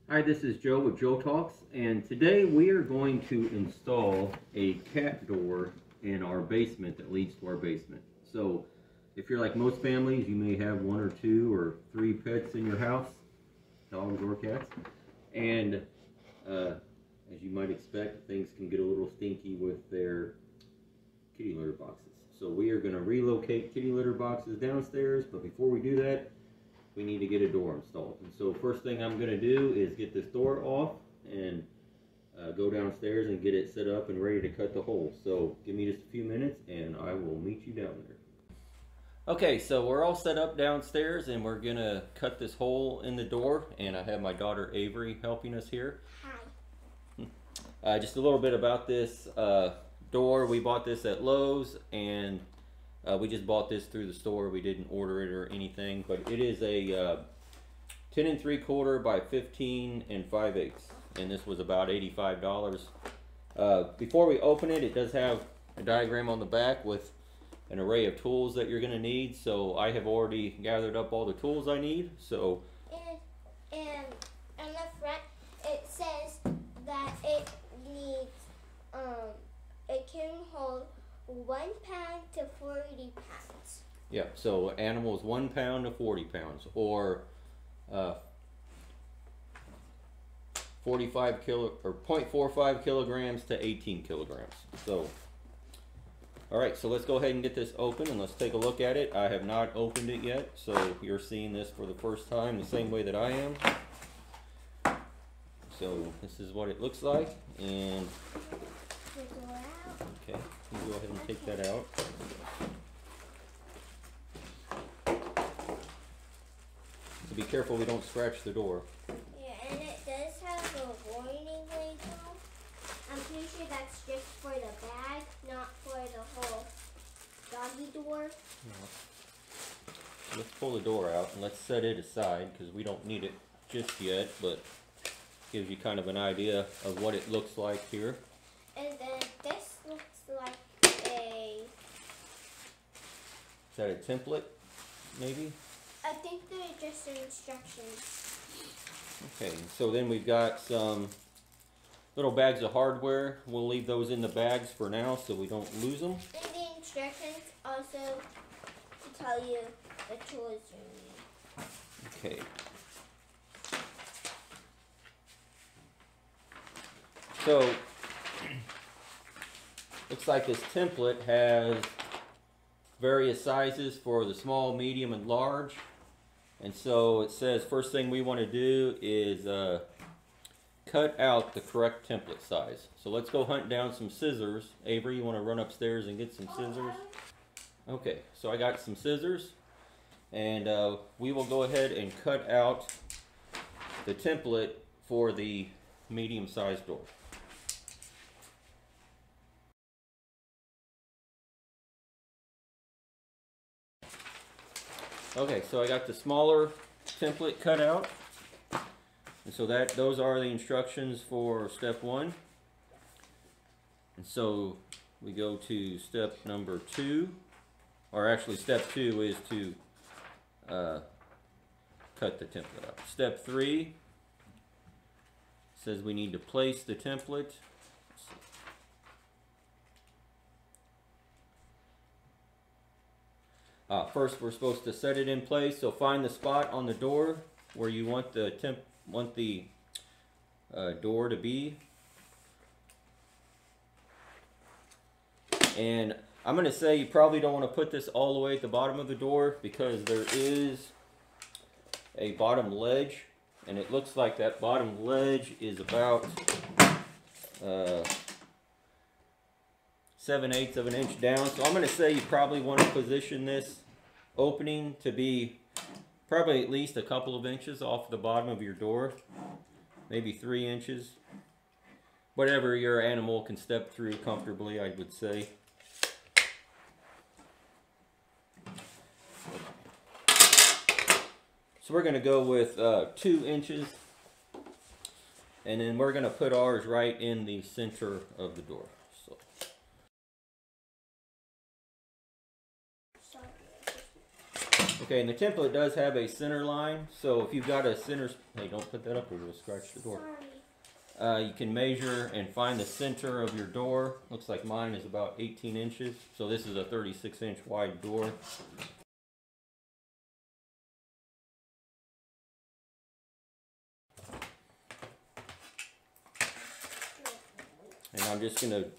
Hi, this is Joe with Joe Talks, and today we are going to install a cat door in our basement that leads to our basement. So, if you're like most families, you may have 1 or 2 or 3 pets in your house, dogs or cats, and as you might expect, things can get a little stinky with their kitty litter boxes. So we are going to relocate kitty litter boxes downstairs, but before we do that, we need to get a door installed. And so first thing I'm going to do is get this door off and go downstairs and get it set up and ready to cut the hole. So give me just a few minutes and I will meet you down there. Okay, so we're all set up downstairs and we're going to cut this hole in the door, and I have my daughter Avery helping us here. Hi. Just a little bit about this door. We bought this at Lowe's, and we just bought this through the store. We didn't order it or anything, but it is a 10 3/4 by 15 5/8, and this was about $85. Before we open it, it does have a diagram on the back with an array of tools that you're going to need. So I have already gathered up all the tools I need. So and on the front it says that it needs it can hold 1 pound to 40 pounds. Yeah, so animals 1 pound to 40 pounds, or 45 kilo or 0.45 kilograms to 18 kilograms. So, all right, so let's go ahead and get this open and let's take a look at it. I have not opened it yet, so you're seeing this for the first time the same way that I am. So this is what it looks like, and okay, you go ahead and take that out. So be careful we don't scratch the door. Yeah, and it does have a warning label. I'm pretty sure that's just for the bag, not for the whole doggy door. Yeah. Let's pull the door out and let's set it aside because we don't need it just yet, but gives you kind of an idea of what it looks like here. And then this looks like a... Is that a template, maybe? I think they're just instructions. Okay, so then we've got some little bags of hardware. We'll leave those in the bags for now so we don't lose them. And the instructions also to tell you the tools you need. Okay. So, looks like this template has various sizes for the small, medium, and large. And so it says first thing we want to do is cut out the correct template size. So let's go hunt down some scissors. Avery, you want to run upstairs and get some scissors? Okay, so I got some scissors, and we will go ahead and cut out the template for the medium-sized door. Okay, so I got the smaller template cut out, and so those are the instructions for step 1. And so we go to step number 2, or actually step 2 is to cut the template out. Step 3 says we need to place the template. First, we're supposed to set it in place. So find the spot on the door where you want the door to be. And I'm going to say you probably don't want to put this all the way at the bottom of the door because there is a bottom ledge, and it looks like that bottom ledge is about 7/8 of an inch down. So I'm going to say you probably want to position this opening to be probably at least a couple of inches off the bottom of your door, maybe 3 inches. Whatever your animal can step through comfortably, I would say. So we're going to go with 2 inches, and then we're going to put ours right in the center of the door. So. Okay, and the template does have a center line, so if you've got a center, hey, don't put that up or you'll scratch the door. Sorry. You can measure and find the center of your door. Looks like mine is about 18 inches, so this is a 36-inch wide door. And I'm just going to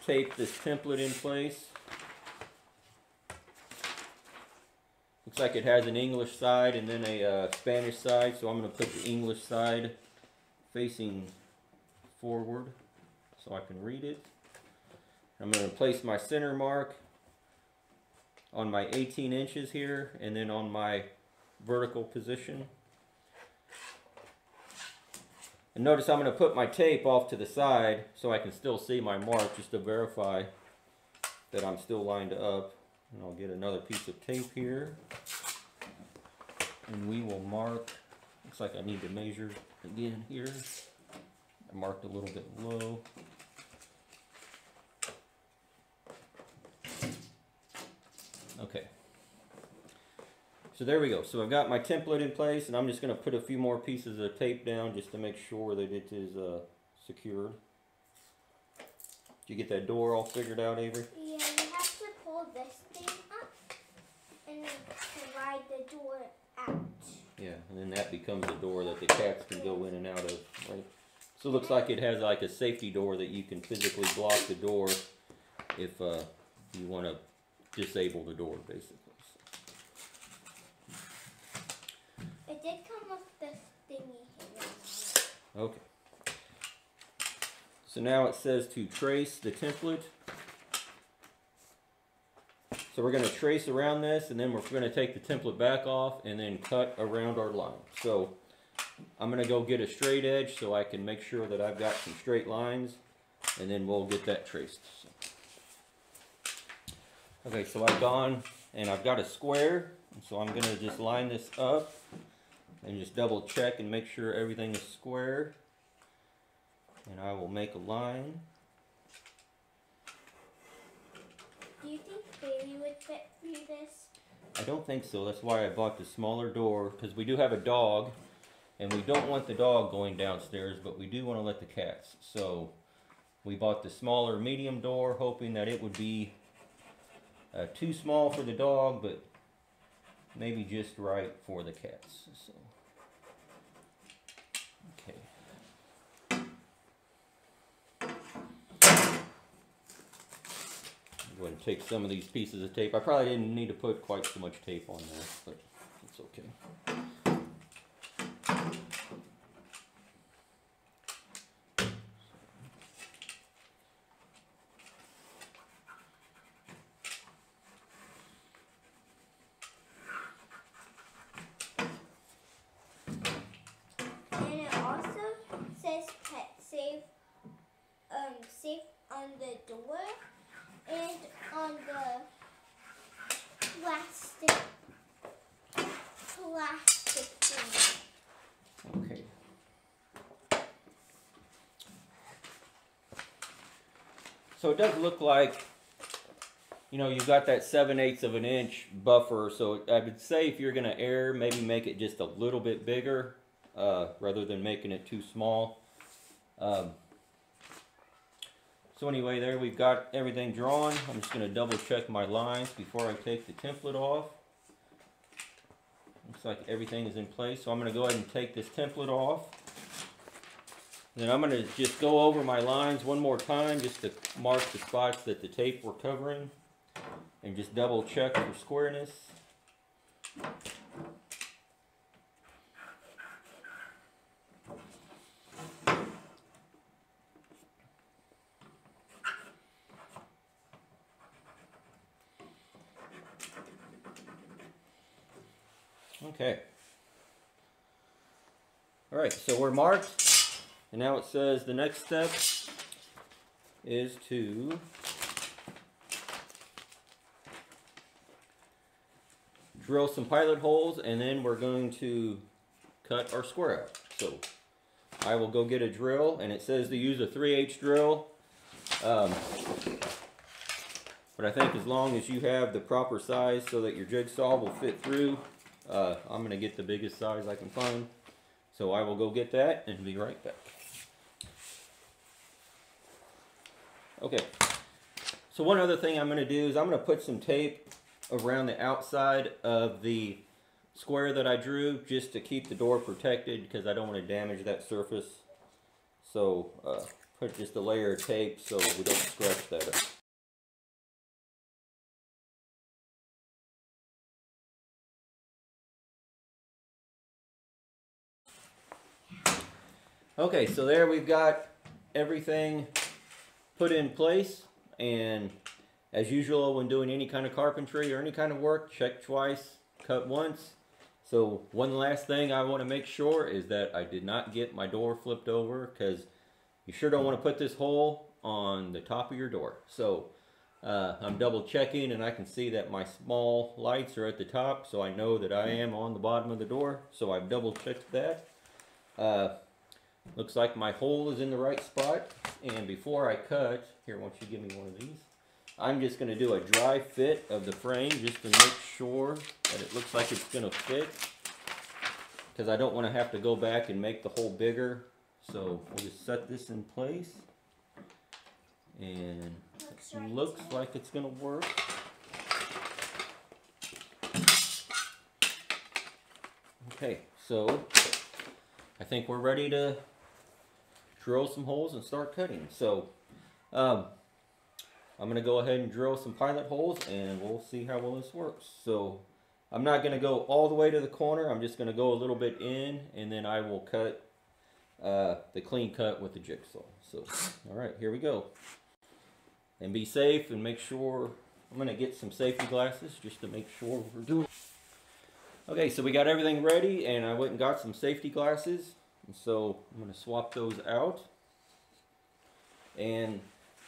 tape this template in place. Looks like it has an English side and then a Spanish side, so I'm going to put the English side facing forward so I can read it. I'm going to place my center mark on my 18 inches here and then on my vertical position. And notice I'm going to put my tape off to the side so I can still see my mark, just to verify that I'm still lined up. And I'll get another piece of tape here. And we will mark, looks like I need to measure again here. I marked a little bit low. Okay. So there we go. So I've got my template in place, and I'm just going to put a few more pieces of tape down just to make sure that it is secured. Did you get that door all figured out, Avery? Yeah, you have to pull this thing up and then slide the door out. Yeah, and then that becomes a door that the cats can go in and out of, right? So it looks like it has like a safety door that you can physically block the door if you want to disable the door, basically. It did come with this thingy here. Okay. So now it says to trace the template. So we're going to trace around this, and then we're going to take the template back off and then cut around our line. So I'm going to go get a straight edge so I can make sure that I've got some straight lines, and then we'll get that traced. Okay, so I've gone and I've got a square, so I'm going to just line this up and just double check and make sure everything is square. And I will make a line. Do you think baby would fit through this? I don't think so. That's why I bought the smaller door, because we do have a dog, and we don't want the dog going downstairs, but we do want to let the cats. So we bought the smaller medium door, hoping that it would be too small for the dog, but maybe just right for the cats. So, okay. Go ahead and take some of these pieces of tape. I probably didn't need to put quite so much tape on there, but it's okay. And it also says PetSafe, safe on the door and on the plastic thing. Okay. So it does look like, you know, you've got that 7/8 of an inch buffer. So I would say if you're going to err, maybe make it just a little bit bigger rather than making it too small. So anyway, there we've got everything drawn. I'm just going to double check my lines before I take the template off. Looks like everything is in place. So I'm going to go ahead and take this template off. Then I'm going to just go over my lines one more time just to mark the spots that the tape were covering. And just double check for squareness. Okay. Alright, so we're marked, and now it says the next step is to drill some pilot holes, and then we're going to cut our square out. So I will go get a drill, and it says to use a 3/8 drill. But I think as long as you have the proper size so that your jigsaw will fit through, I'm going to get the biggest size I can find. So I will go get that and be right back. Okay, so one other thing I'm going to do is I'm going to put some tape around the outside of the square that I drew just to keep the door protected because I don't want to damage that surface. So put just a layer of tape so we don't scratch that up. Okay, so there we've got everything put in place, and as usual when doing any kind of carpentry or any kind of work, check twice, cut once. So one last thing I want to make sure is that I did not get my door flipped over, because you sure don't want to put this hole on the top of your door. So I'm double checking, and I can see that my small lights are at the top, so I know that I am on the bottom of the door. So I've double checked that. Looks like my hole is in the right spot, and before I cut, here, why don't you give me one of these? I'm just going to do a dry fit of the frame just to make sure that it looks like it's going to fit, because I don't want to have to go back and make the hole bigger. So we'll just set this in place, and it looks like it's going to work. Okay, so I think we're ready to drill some holes and start cutting. So I'm going to go ahead and drill some pilot holes, and we'll see how well this works. So I'm not going to go all the way to the corner. I'm just going to go a little bit in, and then I will cut the clean cut with the jigsaw. So all right, here we go. And be safe and make sure. I'm going to get some safety glasses just to make sure what we're doing. Okay, so we got everything ready, and I went and got some safety glasses. And so I'm going to swap those out. And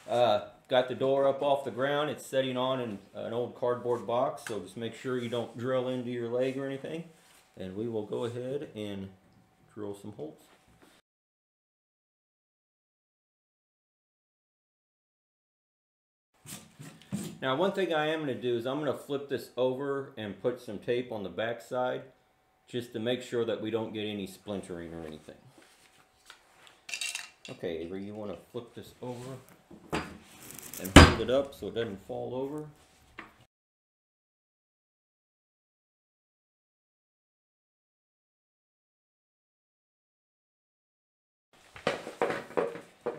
got the door up off the ground. It's sitting on an old cardboard box, so just make sure you don't drill into your leg or anything. And we will go ahead and drill some holes. Now, one thing I am going to do is I'm going to flip this over and put some tape on the back side just to make sure that we don't get any splintering or anything. Okay, Avery, you want to flip this over and hold it up so it doesn't fall over.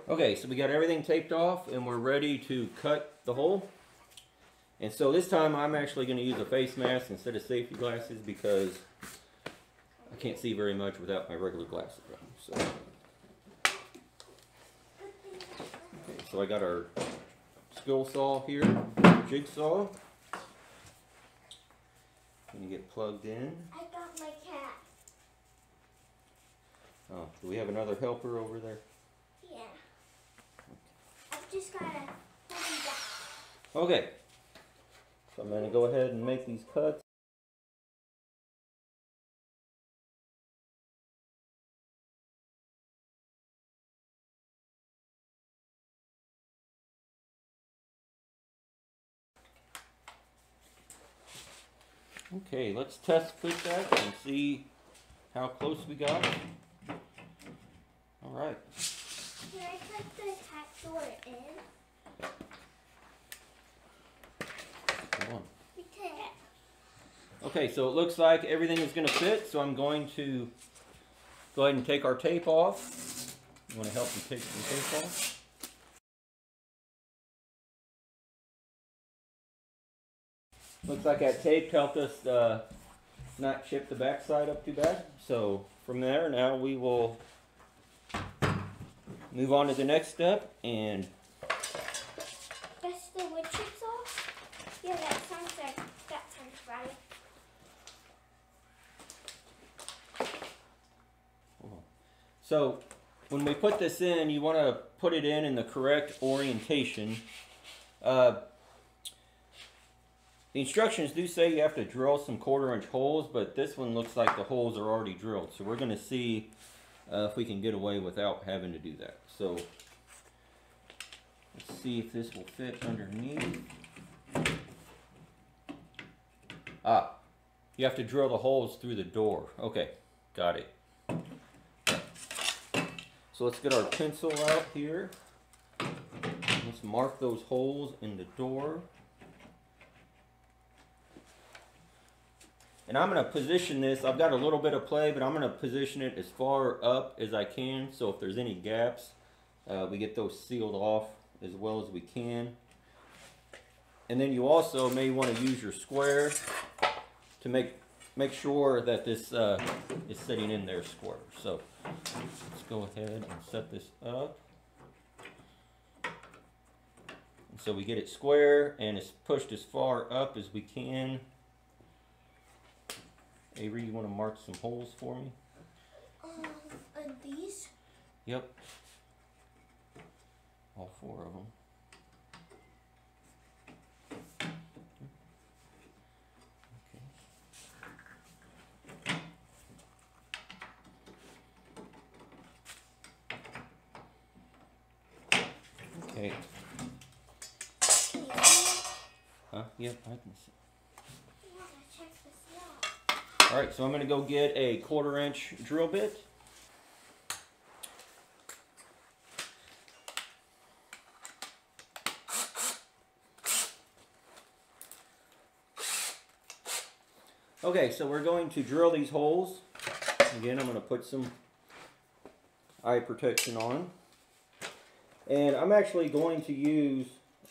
Okay, so we got everything taped off, and we're ready to cut the hole. And so this time I'm actually going to use a face mask instead of safety glasses because I can't see very much without my regular glasses on. Okay, so I got our skill saw here, jigsaw. Gonna get plugged in. I got my cat. Oh, do we have another helper over there? Yeah. I've just gotta hold him down. Okay. So I'm gonna go ahead and make these cuts. Okay, let's test fit that and see how close we got. All right. Can I cut the cat door in? Come on. We can't. Okay, so it looks like everything is going to fit, so I'm going to go ahead and take our tape off. You want to help me take some tape off? Looks like that tape helped us not chip the backside up too bad. So from there, now we will move on to the next step and That's the wood chips off? Yeah, that sounds right. so when we put this in, you want to put it in the correct orientation. The instructions do say you have to drill some 1/4-inch holes, but this one looks like the holes are already drilled. So we're going to see if we can get away without having to do that. So let's see if this will fit underneath. Ah, You have to drill the holes through the door. Okay, got it. So let's get our pencil out here. Let's mark those holes in the door. And I'm going to position this. I've got a little bit of play, but I'm going to position it as far up as I can. So if there's any gaps, we get those sealed off as well as we can. And then you also may want to use your square to make sure that this is sitting in there square. So let's go ahead and set this up. And so we get it square and it's pushed as far up as we can. Avery, you want to mark some holes for me? These? Yep. All 4 of them. Okay. Huh? Yep, I can see. Alright, so I'm going to go get a 1/4 inch drill bit. Okay, so we're going to drill these holes. Again, I'm going to put some eye protection on. And I'm actually going to use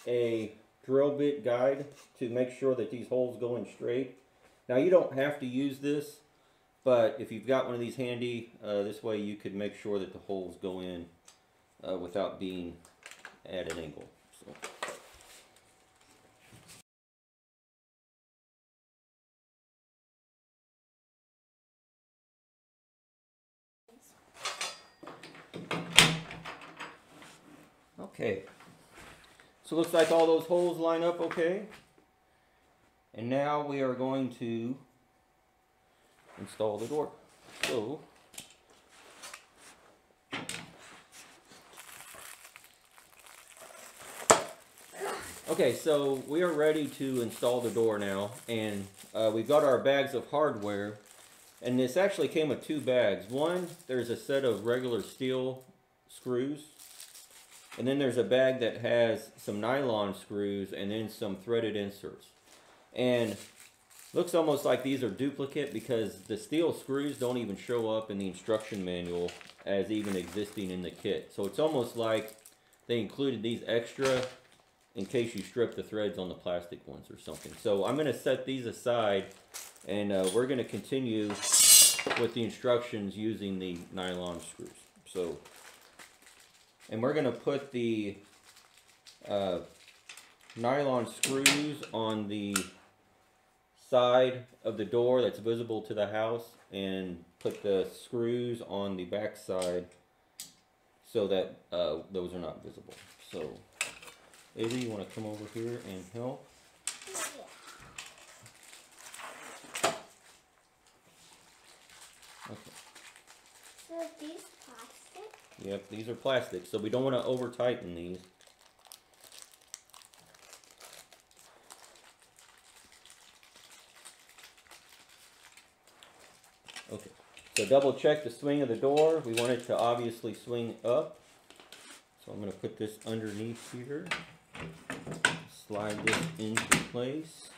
a drill bit guide to make sure that these holes go in straight. Now you don't have to use this, but if you've got one of these handy, this way you could make sure that the holes go in without being at an angle. So. Okay, so looks like all those holes line up okay. And now we are going to install the door. So, okay, so we are ready to install the door now, and we've got our bags of hardware, and this actually came with 2 bags. One, there's a set of regular steel screws, and then there's a bag that has some nylon screws and then some threaded inserts. And looks almost like these are duplicate because the steel screws don't even show up in the instruction manual as even existing in the kit. So it's almost like they included these extra in case you strip the threads on the plastic ones or something. So I'm going to set these aside, and we're going to continue with the instructions using the nylon screws. So, and we're going to put the nylon screws on the side of the door that's visible to the house, and put the screws on the back side so that those are not visible. So, Avery, you want to come over here and help? Okay. So these plastic? Yep, these are plastic, so we don't want to over tighten these. Okay, so double check the swing of the door. We want it to obviously swing up. So I'm going to put this underneath here. Slide this into place.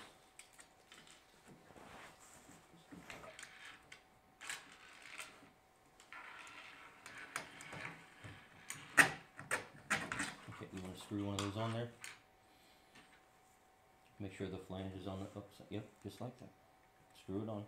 Okay, you want to screw one of those on there? Make sure the flange is on the upside. Yep, just like that. Screw it on.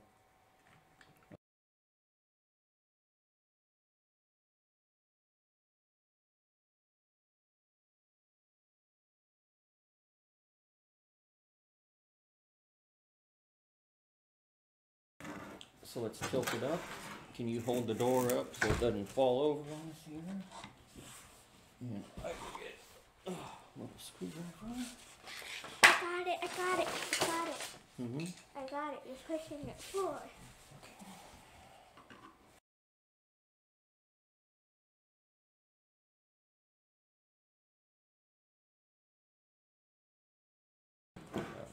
So let's tilt it up. Can you hold the door up so it doesn't fall over on us here? And I can get a little screwdriver. I got it, I got it, I got it. Mm-hmm. I got it, you're pushing it forward.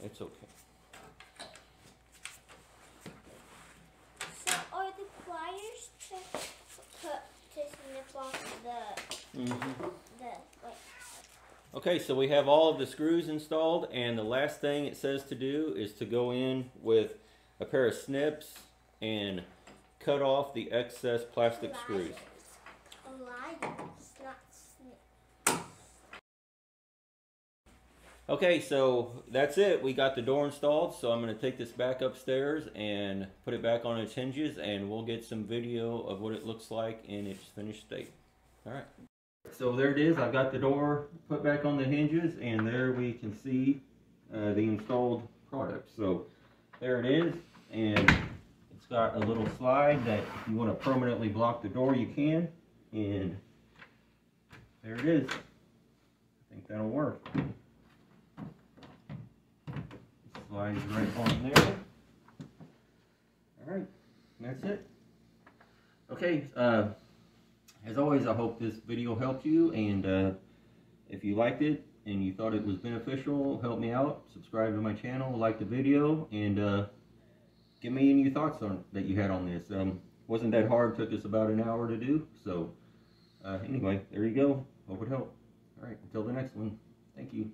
It's okay. snip off the Okay, so we have all of the screws installed, and the last thing it says to do is to go in with a pair of snips and cut off the excess plastic screws. Okay, so that's it. We got the door installed, so I'm going to take this back upstairs and put it back on its hinges, and we'll get some video of what it looks like in its finished state. Alright. So there it is. I've got the door put back on the hinges, and there we can see the installed product. So there it is, and it's got a little slide that if you want to permanently block the door, you can. And there it is. I think that'll work. Slides right on there. Alright, that's it. Okay, as always, I hope this video helped you, and if you liked it and you thought it was beneficial, help me out, subscribe to my channel, like the video, and give me any thoughts on that you had on this. Wasn't that hard, took us about an hour to do, so anyway, there you go. Hope it helped. Alright, until the next one, thank you.